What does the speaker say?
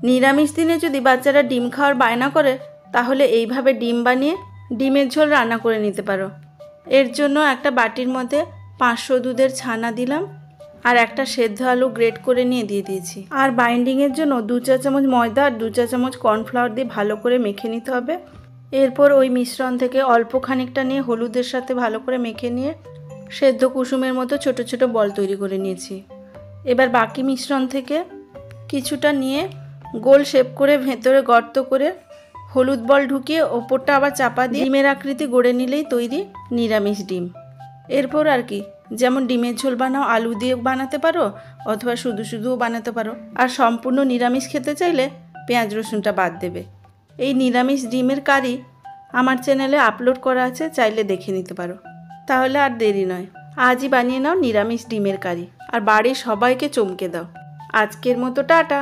নিরামিষ দিনে যদি বাচ্চারা ডিম খাওয়ার বায়না করে তাহলে এইভাবে ডিম বানিয়ে ডিমের ঝোল রান্না করে নিতে পারো। এর জন্য একটা বাটির মধ্যে 500 দুধের ছানা দিলাম আর একটা সেদ্ধ আলু গ্রেট করে নিয়ে দিয়ে দিয়েছি। আর বাইন্ডিংয়ের জন্য 2 চা চামচ ময়দা আর 2 চা চামচ কর্নফ্লাওয়ার দিয়ে ভালো করে মেখে নিতে হবে। এরপর ওই মিশ্রণ থেকে অল্প খানিকটা নিয়ে হলুদের সাথে ভালো করে মেখে নিয়ে সেদ্ধ কুসুমের মতো ছোট ছোট বল তৈরি করে নিয়েছি। এবার বাকি মিশ্রণ থেকে কিছুটা নিয়ে গোল শেপ করে ভেতরে গর্ত করে হলুদ বল ঢুকিয়ে ওপরটা আবার চাপা দিয়ে ডিমের আকৃতি গড়ে নিলেই তৈরি নিরামিষ ডিম। এরপর আর কি, যেমন ডিমের ঝোল বানাও আলু দিয়ে বানাতে পারো অথবা শুধু শুধুও বানাতে পারো। আর সম্পূর্ণ নিরামিষ খেতে চাইলে পেঁয়াজ রসুনটা বাদ দেবে। এই নিরামিষ ডিমের কারি আমার চ্যানেলে আপলোড করা আছে, চাইলে দেখে নিতে পারো। তাহলে আর দেরি নয়, আজই বানিয়ে নাও নিরামিষ ডিমের কারি আর বাড়ির সবাইকে চমকে দাও। আজকের মতো টাটা।